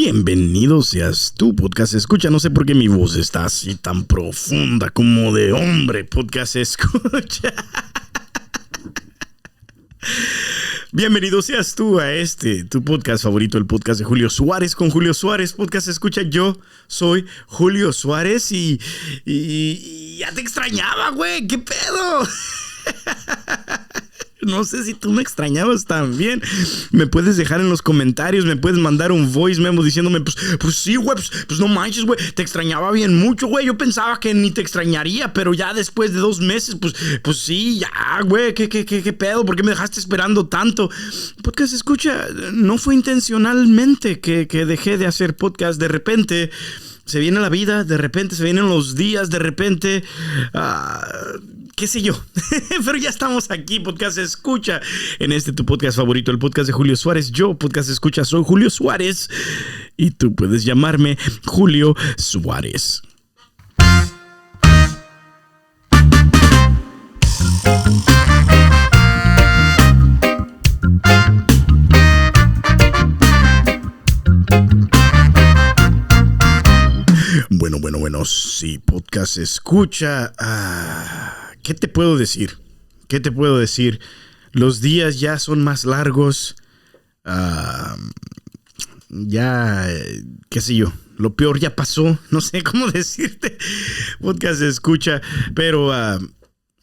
Bienvenido seas tú, podcast escucha. No sé por qué mi voz está así tan profunda como de hombre, podcast escucha. Bienvenido seas tú a tu podcast favorito, el podcast de Julio Suárez con Julio Suárez, podcast escucha. Yo soy Julio Suárez y ya te extrañaba, güey. ¿Qué pedo? No sé si tú me extrañabas también. Me puedes dejar en los comentarios, me puedes mandar un voice memo diciéndome, pues sí, güey, pues no manches, güey, te extrañaba bien mucho, güey. Yo pensaba que ni te extrañaría, pero ya después de 2 meses, pues sí, ya, güey, ¿qué pedo? ¿Por qué me dejaste esperando tanto? Podcast escucha, no fue intencionalmente que dejé de hacer podcast. De repente se viene la vida, de repente se vienen los días, de repente... qué sé yo, pero ya estamos aquí, podcast escucha, en tu podcast favorito, el podcast de Julio Suárez. Yo, podcast escucha, soy Julio Suárez y tú puedes llamarme Julio Suárez. Bueno, sí, podcast escucha. ¿Qué te puedo decir? Los días ya son más largos. Ya, qué sé yo, lo peor ya pasó. No sé cómo decirte. Podcast escucha. Pero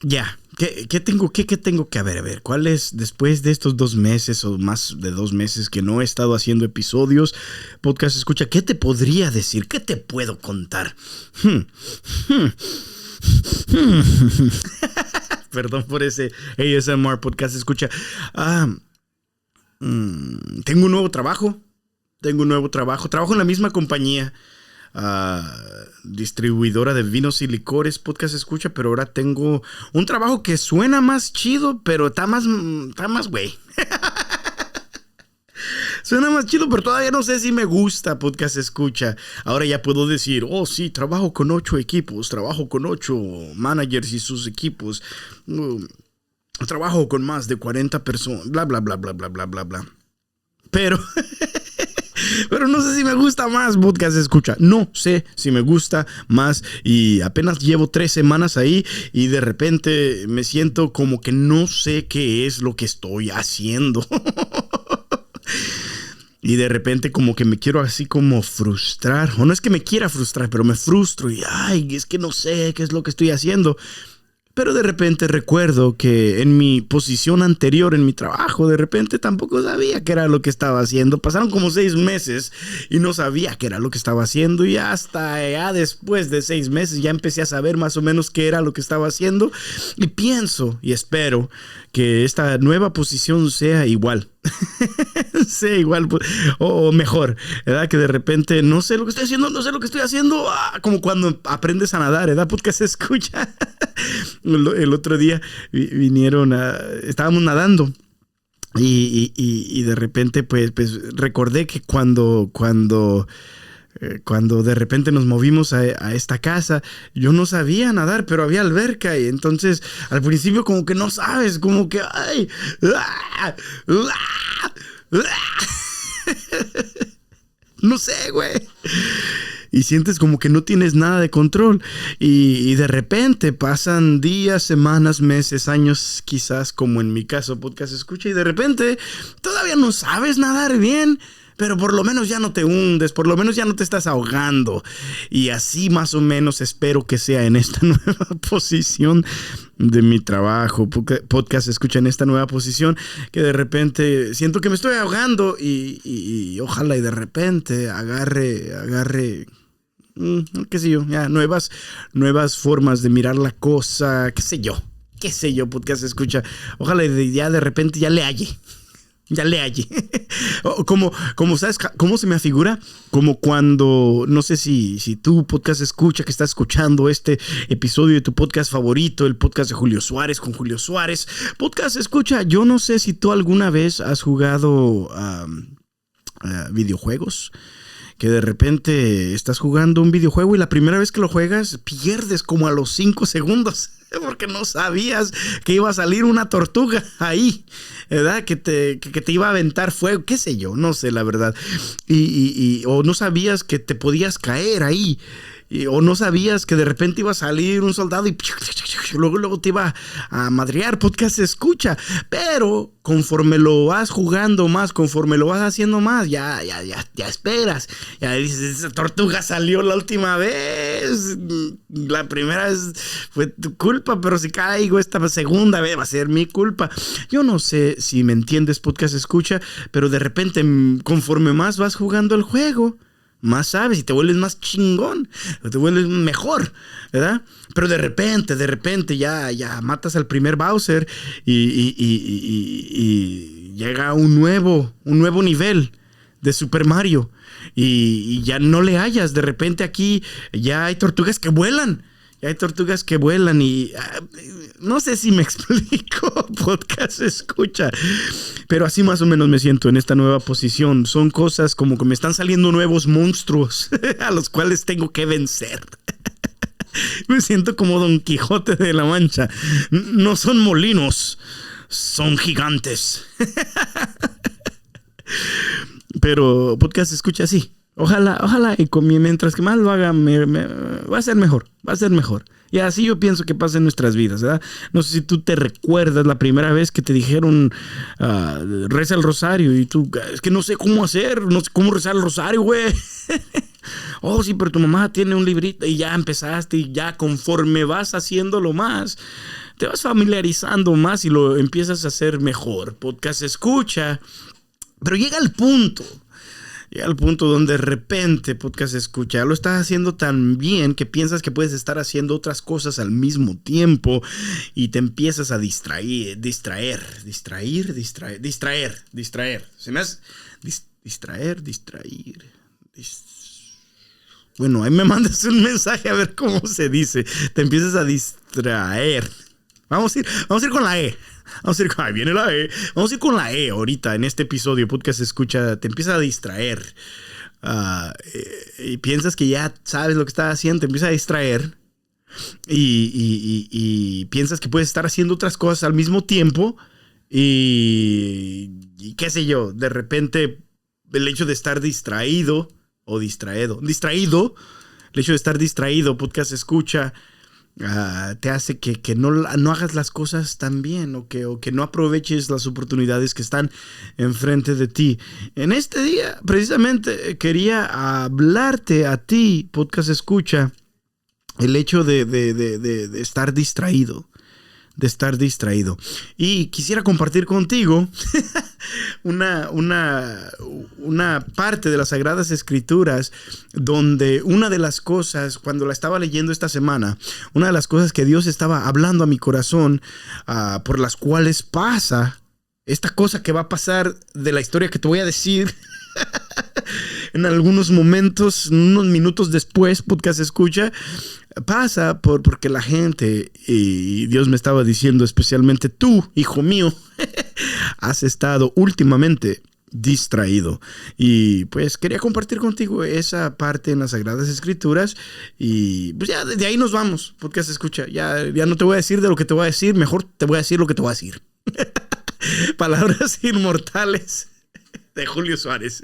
ya. ¿Qué tengo que ver? ¿Cuál es, después de estos 2 meses o más de 2 meses que no he estado haciendo episodios? Podcast escucha, ¿qué te podría decir? ¿Qué te puedo contar? Perdón por ese ASMR, podcast escucha. Tengo un nuevo trabajo. Trabajo en la misma compañía. Distribuidora de vinos y licores, podcast escucha, pero ahora tengo un trabajo que suena más chido, pero está más güey. Suena más chido, pero todavía no sé si me gusta, podcast escucha. Ahora ya puedo decir, oh sí, trabajo con 8 equipos, trabajo con 8 managers y sus equipos, trabajo con más de 40 personas, bla, bla, bla, bla, bla, bla, bla, bla. Pero no sé si me gusta más, podcast escucha. No sé si me gusta más. Y apenas llevo 3 semanas ahí y de repente me siento como que no sé qué es lo que estoy haciendo. Y de repente como que me quiero así como frustrar. O no es que me quiera frustrar, pero me frustro y es que no sé qué es lo que estoy haciendo. Pero de repente recuerdo que en mi posición anterior, en mi trabajo, de repente tampoco sabía qué era lo que estaba haciendo. Pasaron como 6 meses y no sabía qué era lo que estaba haciendo. Y hasta ya después de 6 meses ya empecé a saber más o menos qué era lo que estaba haciendo. Y pienso y espero que esta nueva posición sea igual. Sea igual o mejor, ¿verdad? Que de repente no sé lo que estoy haciendo, como cuando aprendes a nadar, ¿verdad? Podcast escucha. El otro día estábamos nadando y de repente pues recordé que cuando de repente nos movimos a esta casa, yo no sabía nadar, pero había alberca y entonces al principio como que no sabes, como que no sé, güey. Y sientes como que no tienes nada de control. Y de repente pasan días, semanas, meses, años, quizás como en mi caso, podcast escucha. Y de repente todavía no sabes nadar bien, pero por lo menos ya no te hundes, por lo menos ya no te estás ahogando. Y así más o menos espero que sea en esta nueva posición de mi trabajo. Podcast escucha, en esta nueva posición que de repente siento que me estoy ahogando y ojalá y de repente agarre qué sé yo, ya nuevas formas de mirar la cosa, qué sé yo, podcast escucha. Ojalá y ya de repente ya le halle. Como ¿sabes cómo se me afigura? Como cuando, no sé si tú, podcast escucha, que estás escuchando este episodio de tu podcast favorito, el podcast de Julio Suárez con Julio Suárez. Podcast escucha, yo no sé si tú alguna vez has jugado videojuegos. Que de repente estás jugando un videojuego y la primera vez que lo juegas pierdes como a los 5 segundos. Porque no sabías que iba a salir una tortuga ahí, ¿verdad? Que te iba a aventar fuego, qué sé yo, no sé la verdad. O no sabías que te podías caer ahí. O no sabías que de repente iba a salir un soldado y luego te iba a madrear. Podcast escucha. Pero conforme lo vas jugando más, conforme lo vas haciendo más, ya esperas. Ya dices, esa tortuga salió la última vez. La primera vez fue tu culpa, pero si caigo esta segunda vez va a ser mi culpa. Yo no sé si me entiendes, podcast escucha, pero de repente conforme más vas jugando el juego, más sabes y te vuelves más chingón, te vuelves mejor, ¿verdad? Pero de repente ya matas al primer Bowser y llega un nuevo nivel de Super Mario y ya no le hallas. De repente aquí ya hay tortugas que vuelan. Ya hay tortugas que vuelan y no sé si me explico, podcast escucha, pero así más o menos me siento en esta nueva posición. Son cosas como que me están saliendo nuevos monstruos a los cuales tengo que vencer. Me siento como Don Quijote de la Mancha. No son molinos, son gigantes. Pero podcast escucha así. Ojalá y mientras que más lo haga, va a ser mejor. Y así yo pienso que pasa en nuestras vidas, ¿verdad? No sé si tú te recuerdas la primera vez que te dijeron, reza el rosario, y tú, es que no sé cómo hacer, no sé cómo rezar el rosario, güey. Oh, sí, pero tu mamá tiene un librito y ya empezaste y ya conforme vas haciéndolo más, te vas familiarizando más y lo empiezas a hacer mejor. Podcast escucha, pero llega el punto donde de repente podcast escucha, lo estás haciendo tan bien que piensas que puedes estar haciendo otras cosas al mismo tiempo y te empiezas a distraer. Se me hace distraer. Bueno, ahí me mandas un mensaje a ver cómo se dice. Te empiezas a distraer. Vamos a ir con la E. Ahí viene la E. Vamos a ir con la E ahorita en este episodio. Podcast escucha, te empieza a distraer. Y piensas que ya sabes lo que estás haciendo, te empieza a distraer. Y piensas que puedes estar haciendo otras cosas al mismo tiempo. Y qué sé yo, de repente el hecho de estar distraído, el hecho de estar distraído, podcast escucha, te hace que no hagas las cosas tan bien o que no aproveches las oportunidades que están enfrente de ti. En este día, precisamente, quería hablarte a ti, podcast escucha, el hecho de estar distraído. Y quisiera compartir contigo una parte de las Sagradas Escrituras donde una de las cosas, cuando la estaba leyendo esta semana, una de las cosas que Dios estaba hablando a mi corazón, por las cuales pasa esta cosa que va a pasar de la historia que te voy a decir en algunos momentos, unos minutos después, podcast escucha, pasa porque la gente, y Dios me estaba diciendo, especialmente tú, hijo mío, has estado últimamente distraído. Y pues quería compartir contigo esa parte en las Sagradas Escrituras. Y pues ya de ahí nos vamos, podcast escucha. Ya no te voy a decir de lo que te voy a decir, mejor te voy a decir lo que te voy a decir. Palabras inmortales de Julio Suárez.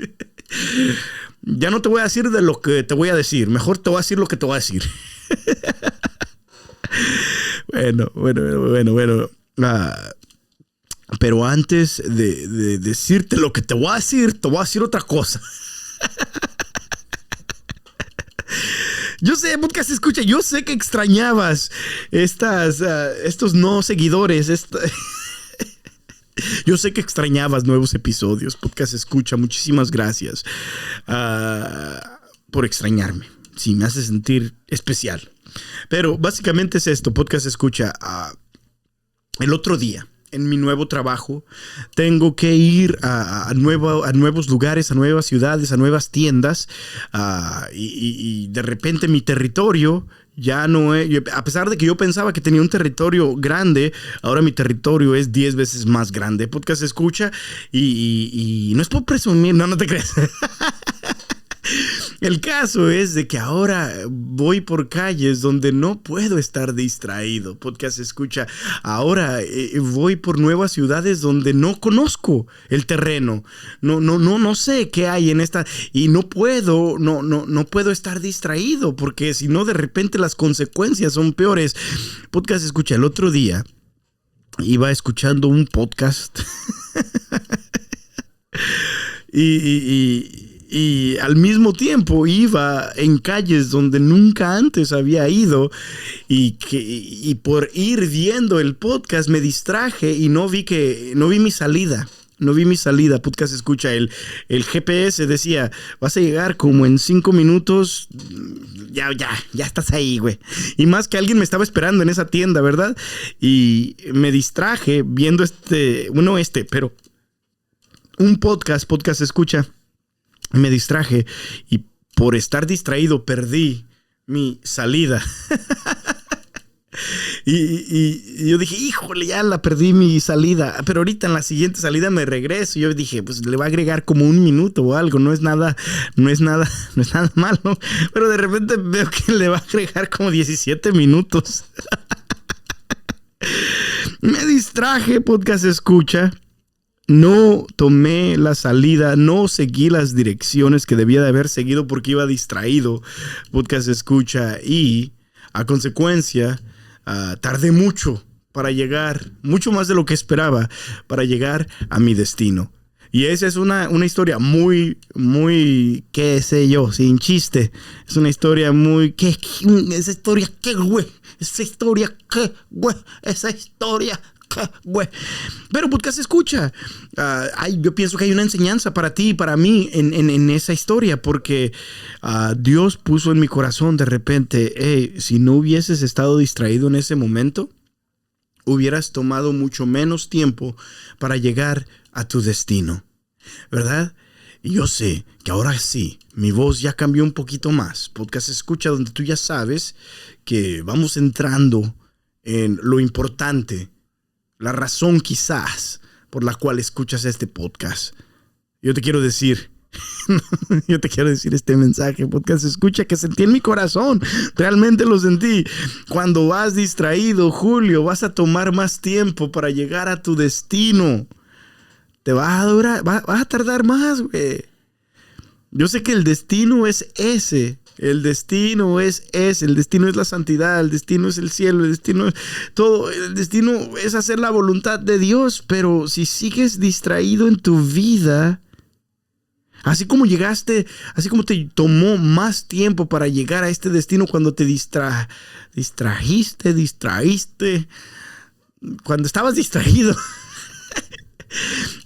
Ya no te voy a decir de lo que te voy a decir, mejor te voy a decir lo que te voy a decir. Bueno. Pero antes de decirte lo que te voy a decir otra cosa. Yo sé, podcast escucha, yo sé que extrañabas estos no seguidores, yo sé que extrañabas nuevos episodios. Podcast escucha, muchísimas gracias por extrañarme. Sí, me hace sentir especial. Pero básicamente es esto, podcast escucha. El otro día, en mi nuevo trabajo, tengo que ir a nuevos lugares, a nuevas ciudades, a nuevas tiendas. Y de repente mi territorio ya no es, a pesar de que yo pensaba que tenía un territorio grande, ahora mi territorio es 10 veces más grande. Podcast escucha y no es por presumir, no te creas. El caso es de que ahora voy por calles donde no puedo estar distraído. Podcast escucha. Ahora voy por nuevas ciudades donde no conozco el terreno. No sé qué hay en esta y no puedo estar distraído porque si no de repente las consecuencias son peores. Podcast escucha. El otro día iba escuchando un podcast y al mismo tiempo iba en calles donde nunca antes había ido y por ir viendo el podcast me distraje y no vi mi salida. No vi mi salida. Podcast escucha. El GPS decía, vas a llegar como en 5 minutos. Ya estás ahí, güey. Y más que alguien me estaba esperando en esa tienda, ¿verdad? Y me distraje viendo pero un podcast escucha. Me distraje y por estar distraído perdí mi salida. Y yo dije, híjole, ya la perdí mi salida. Pero ahorita en la siguiente salida me regreso. Yo dije, pues le va a agregar como 1 minuto o algo. No es nada malo. Pero de repente veo que le va a agregar como 17 minutos. Me distraje, podcast escucha. No tomé la salida, no seguí las direcciones que debía de haber seguido porque iba distraído. Podcast escucha y a consecuencia tardé mucho para llegar, mucho más de lo que esperaba para llegar a mi destino. Y esa es una historia muy, qué sé yo, sin chiste. Es una historia muy, esa historia, güey. Pero podcast escucha. Yo pienso que hay una enseñanza para ti y para mí en esa historia, porque Dios puso en mi corazón de repente, si no hubieses estado distraído en ese momento, hubieras tomado mucho menos tiempo para llegar a tu destino, ¿verdad? Y yo sé que ahora sí, mi voz ya cambió un poquito más. Podcast escucha, donde tú ya sabes que vamos entrando en lo importante, la razón quizás por la cual escuchas este podcast. Yo te quiero decir este mensaje, podcast escucha, que sentí en mi corazón. Realmente lo sentí. Cuando vas distraído, Julio, vas a tomar más tiempo para llegar a tu destino. Te vas a tardar más, güey. Yo sé que el destino es ese. El destino es la santidad, el destino es el cielo, el destino es todo, el destino es hacer la voluntad de Dios, pero si sigues distraído en tu vida, así como te tomó más tiempo para llegar a este destino cuando te distraíste, cuando estabas distraído.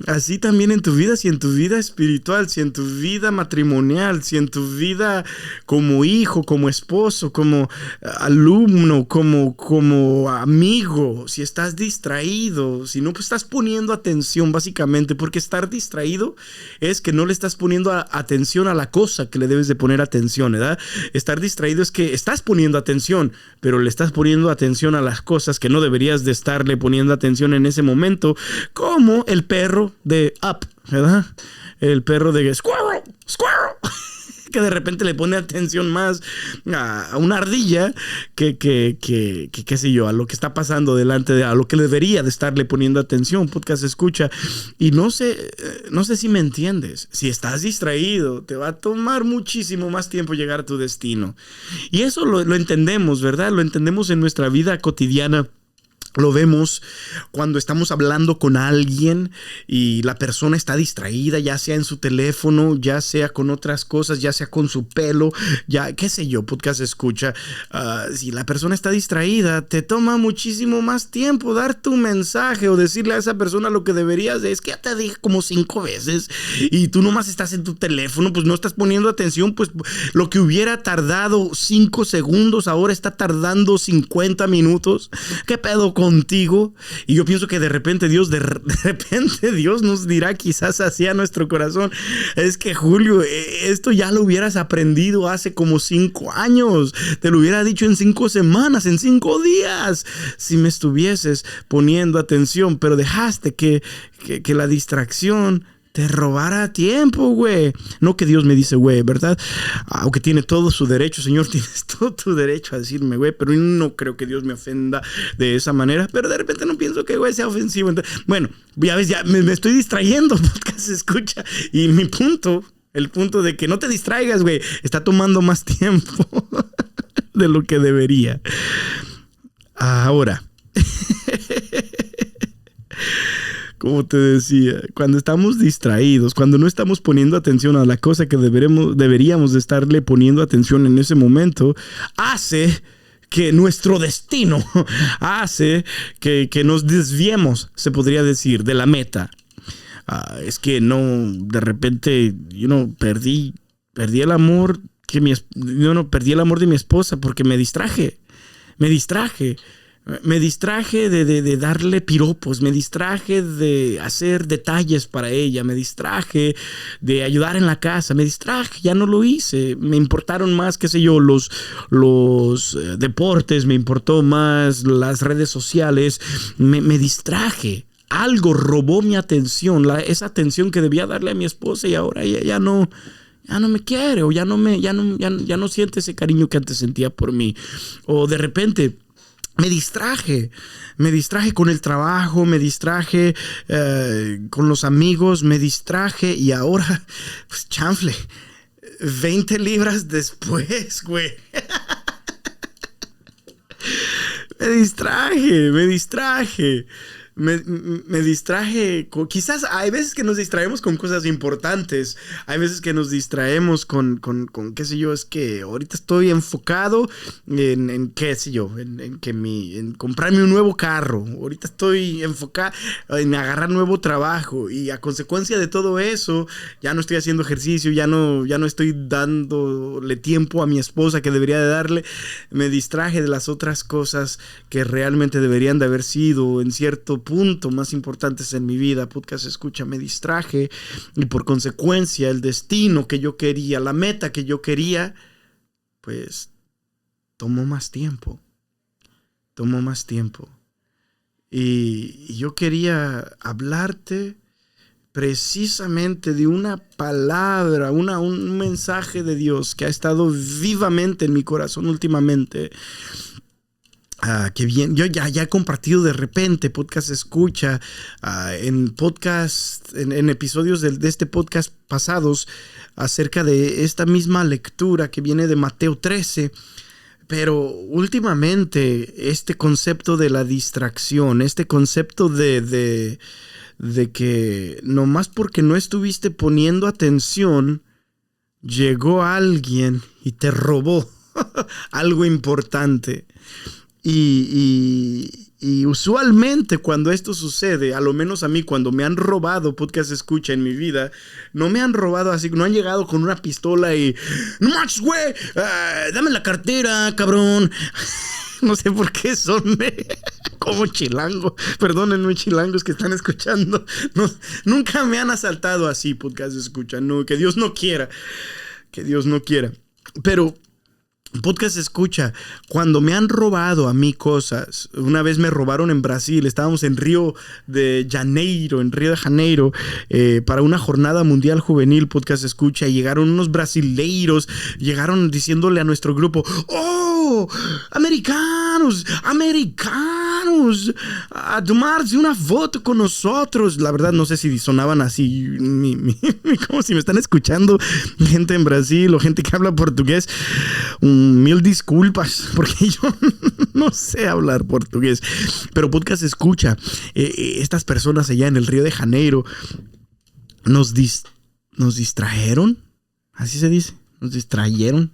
Así también en tu vida, si en tu vida espiritual, si en tu vida matrimonial, si en tu vida como hijo, como esposo, como alumno, como amigo, si estás distraído, si no estás poniendo atención básicamente, porque estar distraído es que no le estás poniendo atención a la cosa que le debes de poner atención, ¿verdad? Estar distraído es que estás poniendo atención, pero le estás poniendo atención a las cosas que no deberías de estarle poniendo atención en ese momento, como el perro de Up, ¿verdad? El perro de Squirrel, que de repente le pone atención más a una ardilla que qué sé yo, a lo que está pasando a lo que debería de estarle poniendo atención. Podcast escucha. Y no sé si me entiendes. Si estás distraído, te va a tomar muchísimo más tiempo llegar a tu destino. Y eso lo entendemos, ¿verdad? Lo entendemos en nuestra vida cotidiana. Lo vemos cuando estamos hablando con alguien y la persona está distraída, ya sea en su teléfono, ya sea con otras cosas, ya sea con su pelo, ya qué sé yo, podcast escucha. Si la persona está distraída, te toma muchísimo más tiempo dar tu mensaje o decirle a esa persona lo que deberías de. Es que ya te dije como 5 veces y tú nomás estás en tu teléfono, pues no estás poniendo atención, pues lo que hubiera tardado 5 segundos ahora está tardando 50 minutos. ¿Qué pedo contigo? Y yo pienso que de repente Dios nos dirá quizás así a nuestro corazón, es que Julio, esto ya lo hubieras aprendido hace como 5 años, te lo hubiera dicho en 5 semanas, en 5 días, si me estuvieses poniendo atención, pero dejaste que la distracción te robara tiempo, güey. No que Dios me dice, güey, ¿verdad? Aunque tiene todo su derecho, Señor, tienes todo tu derecho a decirme, güey, pero no creo que Dios me ofenda de esa manera. Pero de repente no pienso que, güey, sea ofensivo. Entonces, bueno, ya ves, ya me estoy distrayendo, podcast se escucha. Y mi punto, el punto de que no te distraigas, güey, está tomando más tiempo de lo que debería. Ahora, como te decía, cuando estamos distraídos, cuando no estamos poniendo atención a la cosa que deberíamos de estarle poniendo atención en ese momento, hace que nuestro destino, hace que nos desviemos, se podría decir, de la meta. Es que no, de repente, perdí el amor perdí el amor de mi esposa porque me distraje. Me distraje de darle piropos, me distraje de hacer detalles para ella, me distraje de ayudar en la casa, me distraje, ya no lo hice. Me importaron más, qué sé yo, los deportes, me importó más las redes sociales, me distraje. Algo robó mi atención, esa atención que debía darle a mi esposa y ahora ella ya no me quiere o ya no siente ese cariño que antes sentía por mí. O de repente me distraje con el trabajo, me distraje con los amigos, me distraje y ahora, pues chanfle, 20 libras después, güey. Me distraje. Me distraje. Quizás hay veces que nos distraemos con cosas importantes. Hay veces que nos distraemos con qué sé yo. Es que ahorita estoy enfocado en qué sé yo. En comprarme un nuevo carro. Ahorita estoy enfocado en agarrar nuevo trabajo. Y a consecuencia de todo eso, ya no estoy haciendo ejercicio. Ya no estoy dándole tiempo a mi esposa que debería de darle. Me distraje de las otras cosas que realmente deberían de haber sido en cierto punto más importantes en mi vida. Podcast escucha, me distraje y por consecuencia el destino que yo quería, la meta que yo quería, pues tomó más tiempo. Y yo quería hablarte precisamente de una palabra, un mensaje de Dios que ha estado vivamente en mi corazón últimamente. Que bien, yo ya he compartido de repente podcast escucha en episodios de este podcast pasados acerca de esta misma lectura que viene de Mateo 13. Pero últimamente este concepto de la distracción, este concepto de que nomás porque no estuviste poniendo atención, llegó alguien y te robó algo importante. Y usualmente cuando esto sucede, a lo menos a mí, cuando me han robado podcast escucha en mi vida, no me han robado así, no han llegado con una pistola y no manches, güey, dame la cartera, cabrón. No sé por qué son como chilango. Perdónenme, chilangos que están escuchando. No, nunca me han asaltado así, podcast escucha. No, que Dios no quiera. Pero podcast escucha, cuando me han robado a mí cosas, una vez me robaron en Brasil, estábamos en Río de Janeiro, para una jornada mundial juvenil, podcast escucha, y llegaron unos brasileiros, llegaron diciéndole a nuestro grupo, ¡oh! ¡Americanos! A tomarse una foto con nosotros. La verdad no sé si sonaban así, como si me están escuchando gente en Brasil o gente que habla portugués. Mil disculpas, porque yo no sé hablar portugués. Pero podcast escucha, estas personas allá en el Río de Janeiro nos distrajeron, así se dice, nos distrajeron.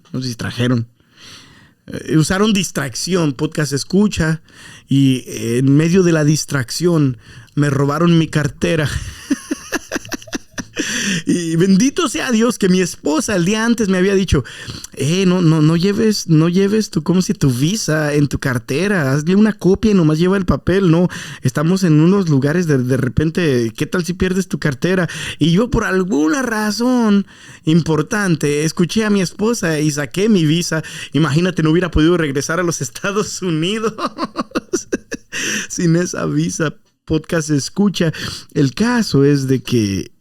Usaron distracción, podcast escucha, y en medio de la distracción me robaron mi cartera. Y bendito sea Dios que mi esposa el día antes me había dicho, no lleves tu visa en tu cartera, hazle una copia y nomás lleva el papel. No, estamos en unos lugares de repente, ¿qué tal si pierdes tu cartera? Y yo por alguna razón importante escuché a mi esposa y saqué mi visa. Imagínate, no hubiera podido regresar a los Estados Unidos sin esa visa. podcast escucha. El caso es de que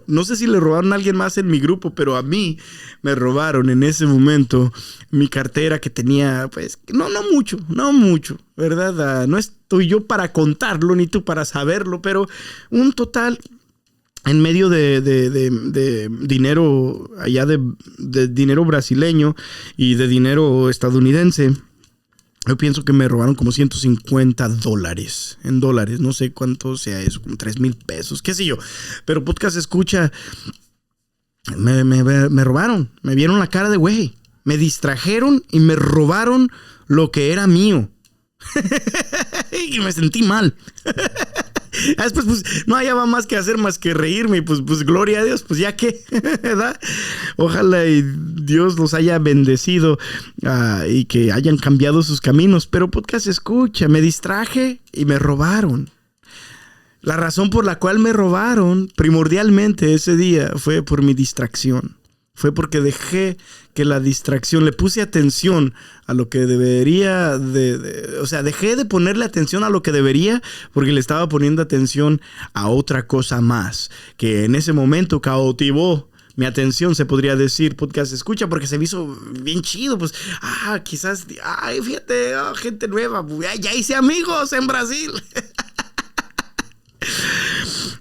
no sé si le robaron a alguien más en mi grupo, pero a mí me robaron en ese momento mi cartera que tenía, pues, no mucho, ¿verdad? No estoy yo para contarlo ni tú para saberlo, pero un total en medio de dinero allá de dinero brasileño y de dinero estadounidense. Yo pienso que me robaron como $150 en dólares. No sé cuánto sea eso, como 3,000 pesos, qué sé yo. Pero podcast escucha, me robaron. Me vieron la cara de güey. Me distrajeron y me robaron lo que era mío. Y me sentí mal. Después, pues, no hallaba más que hacer más que reírme. Y pues gloria a Dios, pues ya que, ¿verdad? Ojalá y Dios los haya bendecido y que hayan cambiado sus caminos. Pero podcast escucha, me distraje y me robaron. La razón por la cual me robaron primordialmente ese día fue por mi distracción. Fue porque dejé que la distracción, le puse atención a lo que debería dejé de ponerle atención a lo que debería porque le estaba poniendo atención a otra cosa más, que en ese momento cautivó mi atención, se podría decir, podcast escucha, porque se me hizo bien chido, pues, quizás, fíjate, gente nueva, ya hice amigos en Brasil.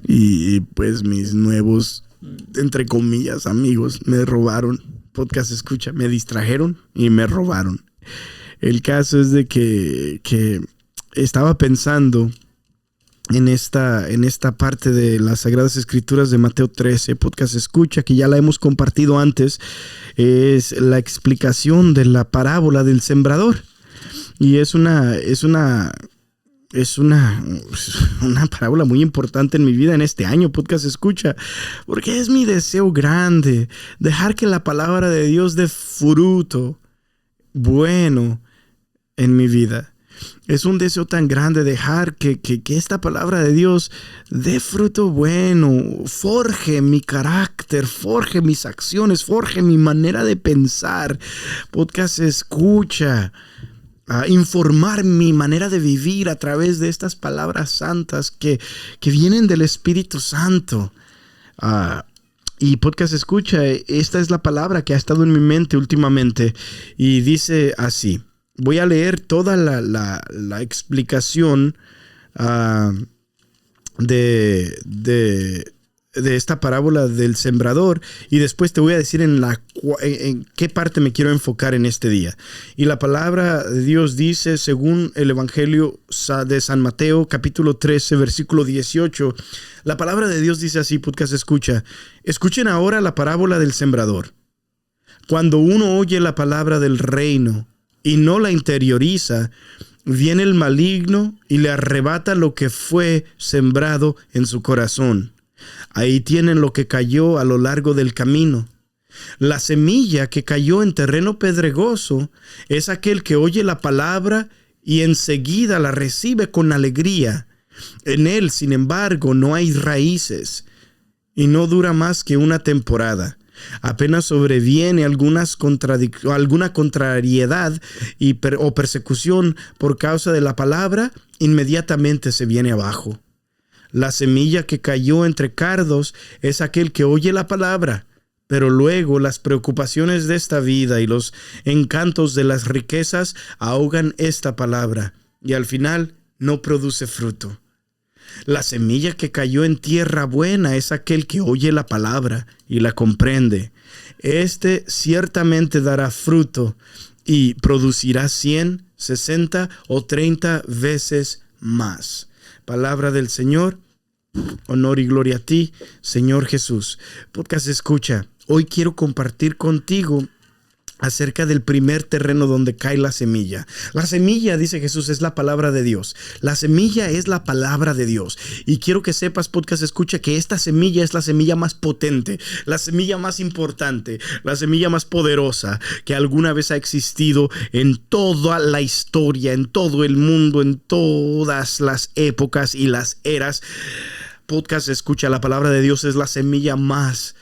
Y pues mis nuevos, entre comillas, amigos me robaron. Podcast escucha, me distrajeron y me robaron. El caso es de que estaba pensando en esta parte de las Sagradas Escrituras de Mateo 13, podcast escucha, que ya la hemos compartido antes. Es la explicación de la parábola del sembrador. Y es una parábola muy importante en mi vida en este año, podcast escucha, porque es mi deseo grande dejar que la palabra de Dios dé fruto bueno en mi vida. Es un deseo tan grande dejar que esta palabra de Dios dé fruto bueno, forje mi carácter, forje mis acciones, forje mi manera de pensar. Podcast escucha. Informar mi manera de vivir a través de estas palabras santas que vienen del Espíritu Santo. Y podcast escucha, esta es la palabra que ha estado en mi mente últimamente y dice así. Voy a leer toda la explicación de esta parábola del sembrador y después te voy a decir en qué parte me quiero enfocar en este día. Y la palabra de Dios dice, según el Evangelio de San Mateo, capítulo 13, versículo 18, la palabra de Dios dice así, podcast escucha, escuchen ahora la parábola del sembrador. Cuando uno oye la palabra del reino y no la interioriza, viene el maligno y le arrebata lo que fue sembrado en su corazón. Ahí tienen lo que cayó a lo largo del camino. La semilla que cayó en terreno pedregoso es aquel que oye la palabra y enseguida la recibe con alegría. En él, sin embargo, no hay raíces y no dura más que una temporada. Apenas sobreviene alguna contrariedad o persecución por causa de la palabra, inmediatamente se viene abajo. La semilla que cayó entre cardos es aquel que oye la palabra, pero luego las preocupaciones de esta vida y los encantos de las riquezas ahogan esta palabra y al final no produce fruto. La semilla que cayó en tierra buena es aquel que oye la palabra y la comprende. Este ciertamente dará fruto y producirá 100, 60 o 30 veces más. Palabra del Señor. Honor y gloria a ti, Señor Jesús. Podcast escucha, hoy quiero compartir contigo acerca del primer terreno donde cae la semilla. La semilla, dice Jesús, es la palabra de Dios. La semilla es la palabra de Dios. Y quiero que sepas, podcast escucha, que esta semilla es la semilla más potente, la semilla más importante, la semilla más poderosa que alguna vez ha existido en toda la historia, en todo el mundo, en todas las épocas y las eras. Podcast escucha, la palabra de Dios es la semilla más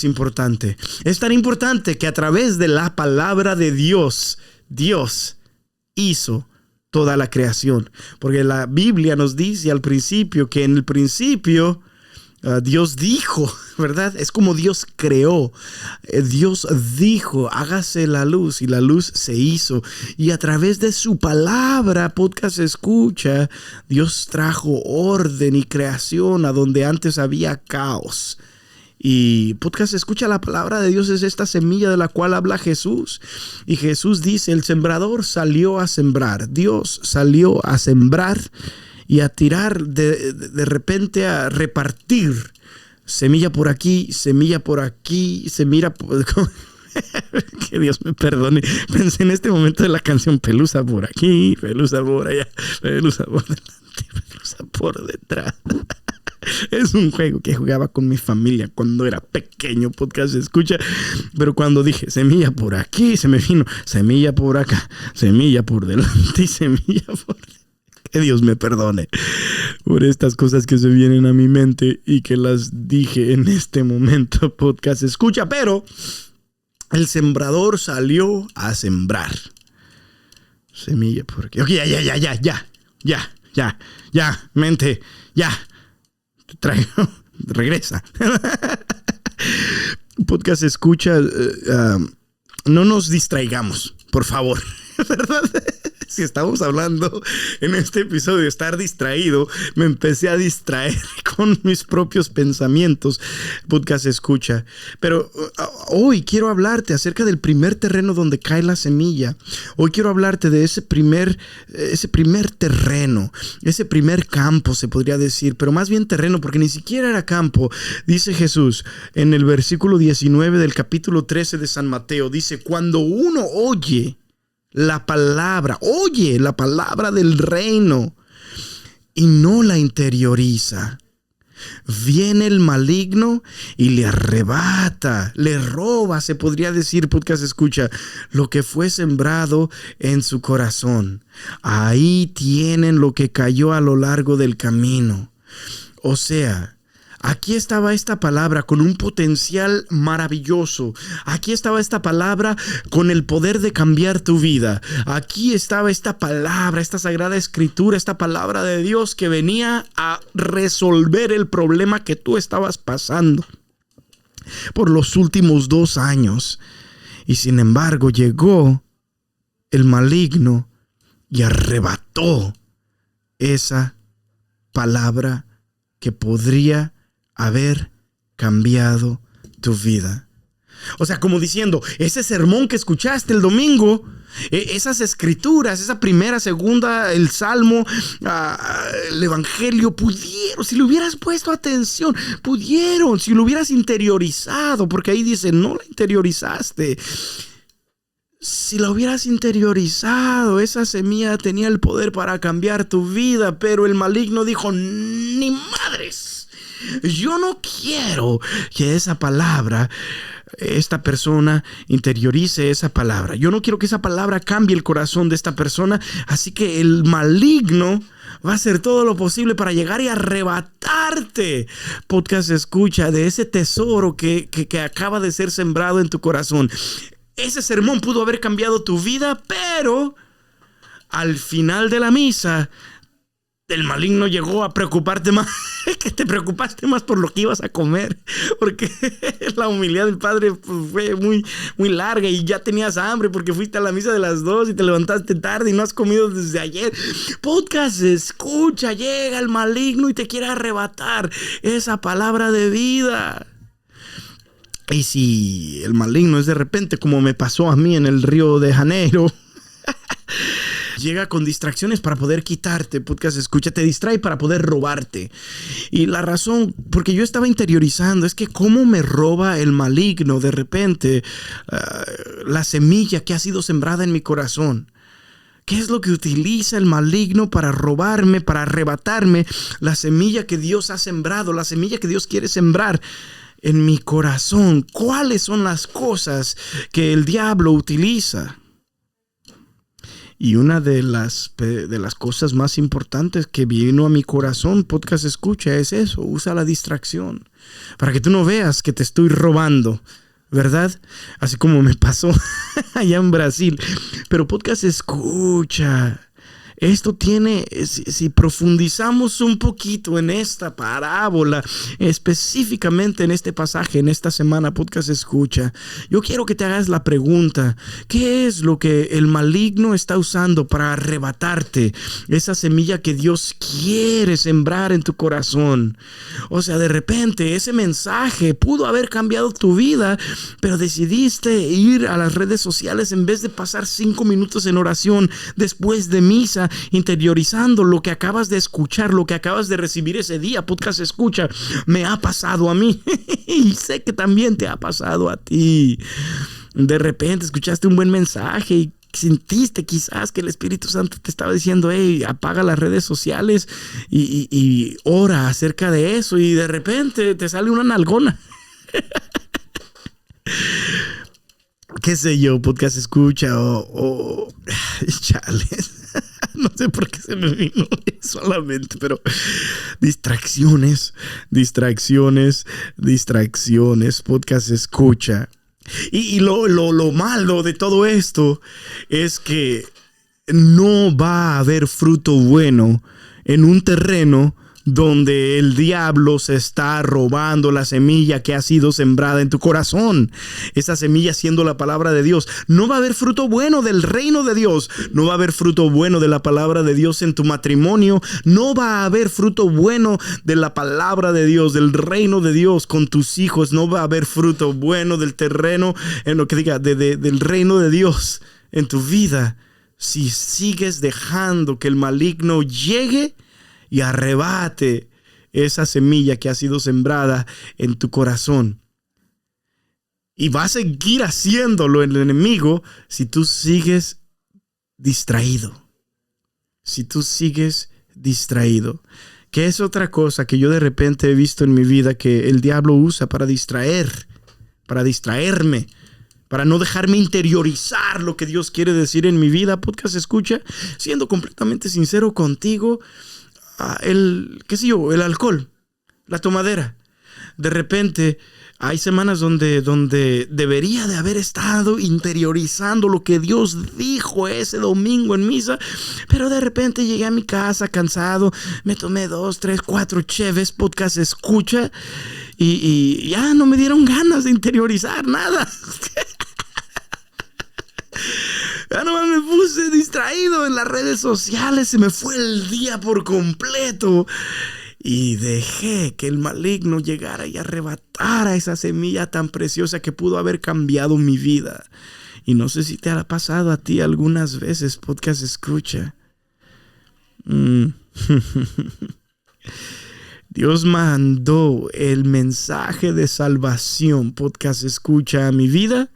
importante. Es tan importante que a través de la palabra de Dios, Dios hizo toda la creación. Porque la Biblia nos dice al principio que en el principio Dios dijo, ¿verdad? Es como Dios creó. Dios dijo, hágase la luz, y la luz se hizo. Y a través de su palabra, podcast escucha, Dios trajo orden y creación a donde antes había caos. Y podcast escucha, la palabra de Dios es esta semilla de la cual habla Jesús. Y Jesús dice, el sembrador salió a sembrar. Dios salió a sembrar y a tirar de repente, a repartir semilla por aquí, semilla por... Que Dios me perdone. Pensé en este momento de la canción pelusa por aquí, pelusa por allá, pelusa por delante, pelusa por detrás. Es un juego que jugaba con mi familia cuando era pequeño, podcast escucha. Pero cuando dije semilla por aquí, se me vino semilla por acá, semilla por delante y semilla por... Que Dios me perdone por estas cosas que se vienen a mi mente y que las dije en este momento, podcast escucha. Pero el sembrador salió a sembrar. Semilla por aquí. Ok, ya, mente, ya. Te traigo, regresa. Podcast escucha, no nos distraigamos, por favor, ¿verdad? Si estamos hablando en este episodio de estar distraído, me empecé a distraer con mis propios pensamientos. Podcast escucha. Pero hoy quiero hablarte acerca del primer terreno donde cae la semilla. Hoy quiero hablarte de ese primer terreno, ese primer campo, se podría decir, pero más bien terreno, porque ni siquiera era campo. Dice Jesús en el versículo 19 del capítulo 13 de San Mateo, dice, cuando uno oye la palabra del reino y no la interioriza, viene el maligno y le arrebata, le roba, se podría decir, podcast escucha, lo que fue sembrado en su corazón. Ahí tienen lo que cayó a lo largo del camino. O sea, aquí estaba esta palabra con un potencial maravilloso. Aquí estaba esta palabra con el poder de cambiar tu vida. Aquí estaba esta palabra, esta sagrada escritura, esta palabra de Dios que venía a resolver el problema que tú estabas pasando por los últimos 2 años. Y sin embargo llegó el maligno y arrebató esa palabra que podría haber cambiado tu vida. O sea, como diciendo, ese sermón que escuchaste el domingo, esas escrituras, esa primera, segunda, el salmo, el evangelio, pudieron, si le hubieras puesto atención, pudieron, si lo hubieras interiorizado, porque ahí dice, no la interiorizaste. Si la hubieras interiorizado, esa semilla tenía el poder para cambiar tu vida, pero el maligno dijo, ni madres. Yo no quiero que esa palabra, esta persona interiorice esa palabra. Yo no quiero que esa palabra cambie el corazón de esta persona. Así que el maligno va a hacer todo lo posible para llegar y arrebatarte, podcast escucha, de ese tesoro que acaba de ser sembrado en tu corazón. Ese sermón pudo haber cambiado tu vida, pero al final de la misa el maligno llegó a preocuparte más, que te preocupaste más por lo que ibas a comer, porque la humildad del Padre fue muy, muy larga y ya tenías hambre porque fuiste a la misa de las 2 y te levantaste tarde y no has comido desde ayer. Podcast escucha, llega el maligno y te quiere arrebatar esa palabra de vida. Y si el maligno es de repente, como me pasó a mí en el Río de Janeiro, llega con distracciones para poder quitarte, podcast escucha, te distrae para poder robarte. Y la razón, porque yo estaba interiorizando, es que cómo me roba el maligno de repente la semilla que ha sido sembrada en mi corazón. ¿Qué es lo que utiliza el maligno para robarme, para arrebatarme la semilla que Dios ha sembrado, la semilla que Dios quiere sembrar en mi corazón? ¿Cuáles son las cosas que el diablo utiliza? Y una de las cosas más importantes que vino a mi corazón, podcast escucha, es eso. Usa la distracción para que tú no veas que te estoy robando, ¿verdad? Así como me pasó allá en Brasil. Pero podcast escucha, esto tiene, si profundizamos un poquito en esta parábola, específicamente en este pasaje, en esta semana podcast escucha, yo quiero que te hagas la pregunta: ¿qué es lo que el maligno está usando para arrebatarte esa semilla que Dios quiere sembrar en tu corazón? O sea, de repente ese mensaje pudo haber cambiado tu vida, pero decidiste ir a las redes sociales en vez de pasar 5 minutos en oración después de misa, interiorizando lo que acabas de escuchar, lo que acabas de recibir ese día. Podcast escucha, me ha pasado a mí y sé que también te ha pasado a ti. De repente escuchaste un buen mensaje y sentiste quizás que el Espíritu Santo te estaba diciendo: hey, apaga las redes sociales y ora acerca de eso, y de repente te sale una nalgona. Qué sé yo, podcast escucha o chale. No sé por qué se me vino eso a la mente, pero distracciones, podcast escucha. Y lo malo de todo esto es que no va a haber fruto bueno en un terreno donde el diablo se está robando la semilla que ha sido sembrada en tu corazón. Esa semilla siendo la palabra de Dios. No va a haber fruto bueno del reino de Dios. No va a haber fruto bueno de la palabra de Dios en tu matrimonio. No va a haber fruto bueno de la palabra de Dios, del reino de Dios con tus hijos. No va a haber fruto bueno del terreno, en lo que diga, del reino de Dios en tu vida, si sigues dejando que el maligno llegue y arrebate esa semilla que ha sido sembrada en tu corazón. Y va a seguir haciéndolo el enemigo si tú sigues distraído. Que es otra cosa que yo de repente he visto en mi vida que el diablo usa para distraerme, para no dejarme interiorizar lo que Dios quiere decir en mi vida. Podcast escucha, siendo completamente sincero contigo, el alcohol, la tomadera. De repente hay semanas donde debería de haber estado interiorizando lo que Dios dijo ese domingo en misa, pero de repente llegué a mi casa cansado, me tomé 2, 3, 4 cheves, podcast escucha, y ya no me dieron ganas de interiorizar nada. Ya nomás me puse distraído en las redes sociales, se me fue el día por completo y dejé que el maligno llegara y arrebatara esa semilla tan preciosa que pudo haber cambiado mi vida. Y no sé si te ha pasado a ti algunas veces, podcast escucha. Dios mandó el mensaje de salvación, podcast escucha, a mi vida.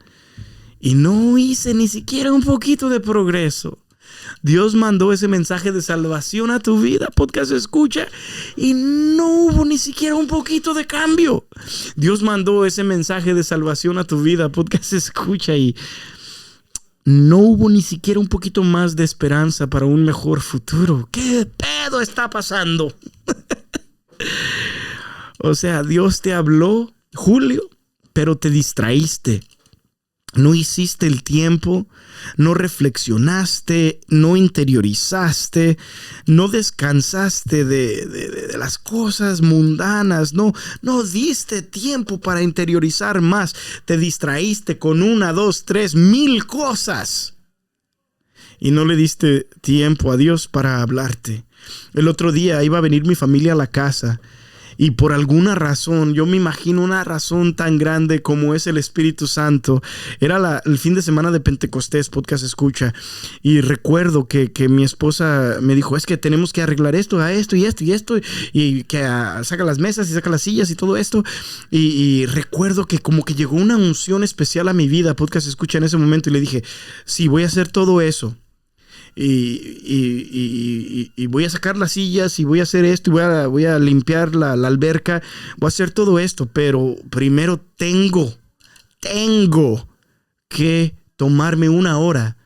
Y no hice ni siquiera un poquito de progreso. Dios mandó ese mensaje de salvación a tu vida, podcast escucha, y no hubo ni siquiera un poquito de cambio. Dios mandó ese mensaje de salvación a tu vida, podcast escucha, y no hubo ni siquiera un poquito más de esperanza para un mejor futuro. ¿Qué pedo está pasando? O sea, Dios te habló, Julio, pero te distraíste. No hiciste el tiempo, no reflexionaste, no interiorizaste, no descansaste de las cosas mundanas, no diste tiempo para interiorizar más. Te distraíste con 1, 2, 3, 1000 cosas y no le diste tiempo a Dios para hablarte. El otro día iba a venir mi familia a la casa. Y por alguna razón, yo me imagino una razón tan grande como es el Espíritu Santo. Era el fin de semana de Pentecostés, podcast escucha. Y recuerdo que mi esposa me dijo: es que tenemos que arreglar esto, y esto. Y que saca las mesas y saca las sillas y todo esto. Y recuerdo que como que llegó una unción especial a mi vida, podcast escucha, en ese momento. Y le dije: sí, voy a hacer todo eso. Y voy a sacar las sillas y voy a hacer esto y voy a limpiar la alberca, voy a hacer todo esto, pero primero tengo que tomarme 1 hora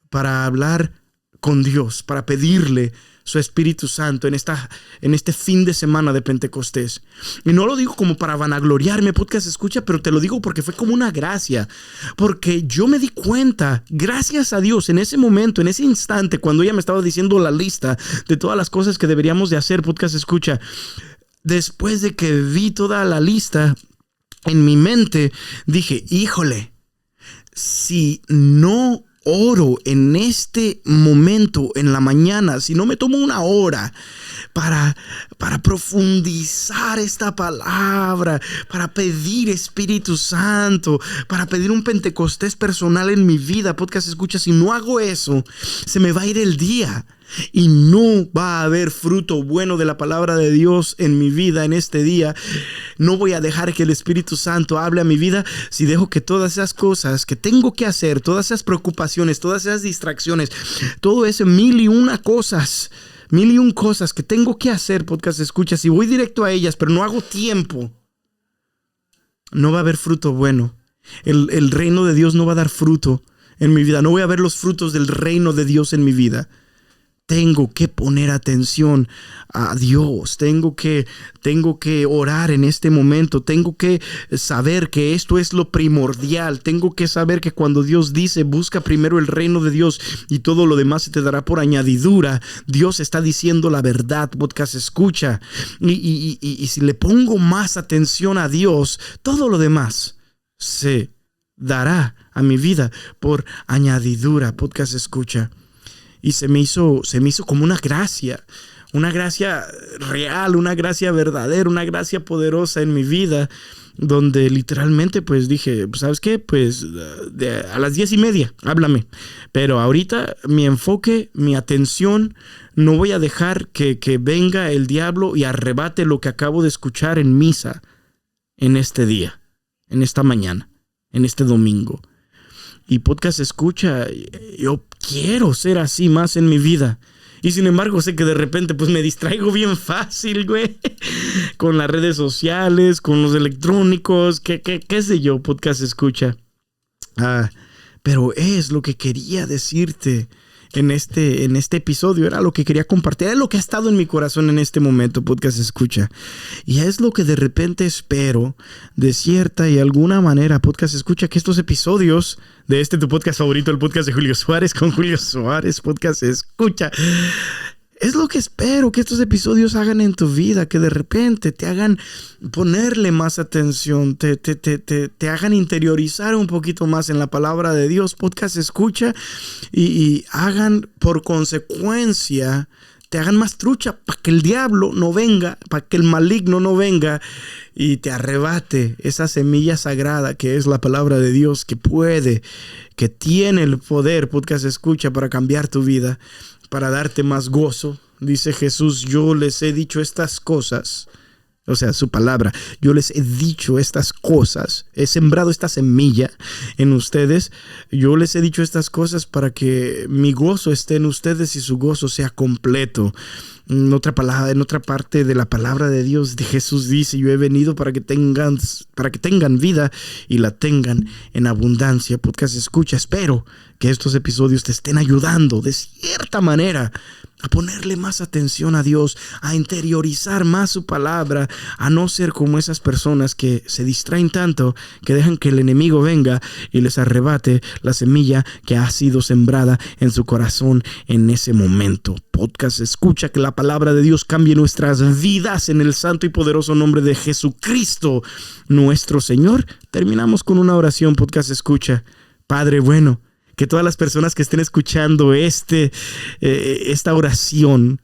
para hablar con Dios, para pedirle su Espíritu Santo en este fin de semana de Pentecostés. Y no lo digo como para vanagloriarme, podcast escucha, pero te lo digo porque fue como una gracia. Porque yo me di cuenta, gracias a Dios, en ese momento, en ese instante, cuando ella me estaba diciendo la lista de todas las cosas que deberíamos de hacer, podcast escucha, después de que vi toda la lista en mi mente, dije, híjole, si no oro en este momento, en la mañana, si no me tomo una hora para profundizar esta palabra, para pedir Espíritu Santo, para pedir un Pentecostés personal en mi vida, podcast escucha, si no hago eso, se me va a ir el día. Y no va a haber fruto bueno de la palabra de Dios en mi vida en este día. No voy a dejar que el Espíritu Santo hable a mi vida si dejo que todas esas cosas que tengo que hacer, todas esas preocupaciones, todas esas distracciones, todo ese mil y un cosas que tengo que hacer, podcast escucha, si voy directo a ellas pero no hago tiempo, no va a haber fruto bueno. El reino de Dios no va a dar fruto en mi vida. No voy a ver los frutos del reino de Dios en mi vida. Tengo que poner atención a Dios. Tengo que orar en este momento. Tengo que saber que esto es lo primordial. Tengo que saber que cuando Dios dice busca primero el reino de Dios y todo lo demás se te dará por añadidura, Dios está diciendo la verdad, podcast escucha. Y si le pongo más atención a Dios, todo lo demás se dará a mi vida por añadidura, podcast escucha. Y se me hizo como una gracia real, una gracia verdadera, una gracia poderosa en mi vida, donde literalmente pues dije, ¿sabes qué? Pues a las 10:30, háblame. Pero ahorita mi enfoque, mi atención, no voy a dejar que venga el diablo y arrebate lo que acabo de escuchar en misa en este día, en esta mañana, en este domingo. Y podcast escucha, yo quiero ser así más en mi vida. Y sin embargo sé que de repente pues me distraigo bien fácil, güey. Con las redes sociales, con los electrónicos, qué sé yo, podcast escucha. Pero es lo que quería decirte en este episodio. Era lo que quería compartir. Era lo que ha estado en mi corazón en este momento, podcast escucha. Y es lo que de repente espero, de cierta y alguna manera, podcast escucha, que estos episodios de tu podcast favorito, el podcast de Julio Suárez con Julio Suárez, podcast escucha. Es lo que espero que estos episodios hagan en tu vida, que de repente te hagan ponerle más atención, te hagan interiorizar un poquito más en la palabra de Dios, podcast escucha, y hagan por consecuencia, te hagan más trucha para que el diablo no venga, para que el maligno no venga y te arrebate esa semilla sagrada que es la palabra de Dios, que tiene el poder, podcast escucha, para cambiar tu vida, para darte más gozo. Dice Jesús, yo les he dicho estas cosas, o sea, su palabra, yo les he dicho estas cosas, he sembrado esta semilla en ustedes, yo les he dicho estas cosas para que mi gozo esté en ustedes y su gozo sea completo. En otra parte de la palabra de Dios, de Jesús dice, yo he venido para que tengan vida y la tengan en abundancia. Podcast escucha, espero que estos episodios te estén ayudando de cierta manera a ponerle más atención a Dios, a interiorizar más su palabra, a no ser como esas personas que se distraen tanto que dejan que el enemigo venga y les arrebate la semilla que ha sido sembrada en su corazón en ese momento. Podcast escucha, que la palabra de Dios cambie nuestras vidas en el santo y poderoso nombre de Jesucristo nuestro Señor. Terminamos con una oración, podcast escucha. Padre bueno, que todas las personas que estén escuchando esta oración,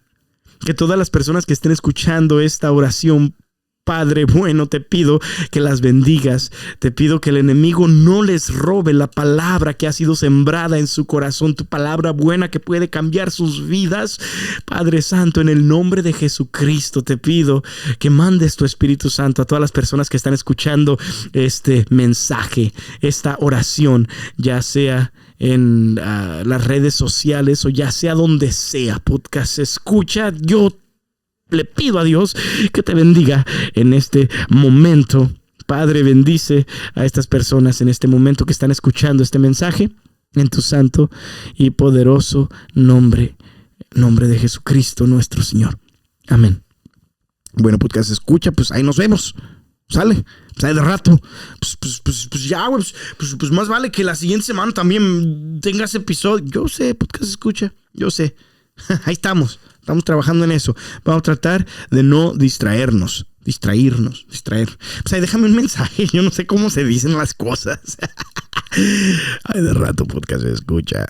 que todas las personas que estén escuchando esta oración, Padre bueno, te pido que las bendigas. Te pido que el enemigo no les robe la palabra que ha sido sembrada en su corazón, tu palabra buena que puede cambiar sus vidas. Padre Santo, en el nombre de Jesucristo te pido que mandes tu Espíritu Santo a todas las personas que están escuchando este mensaje, esta oración, ya sea en las redes sociales o ya sea donde sea, podcast escucha. Yo le pido a Dios que te bendiga en este momento. Padre, bendice a estas personas en este momento que están escuchando este mensaje en tu santo y poderoso nombre. nombre de Jesucristo nuestro Señor. Amén. Bueno, podcast escucha, pues ahí nos vemos. ¿Sale? Pues ahí de rato. Pues ya, güey. Pues más vale que la siguiente semana también tengas episodio. Yo sé, podcast escucha. Yo sé. Ahí estamos. Estamos trabajando en eso. Vamos a tratar de no distraernos. Distraer. Pues ahí déjame un mensaje. Yo no sé cómo se dicen las cosas. Ahí de rato, podcast escucha.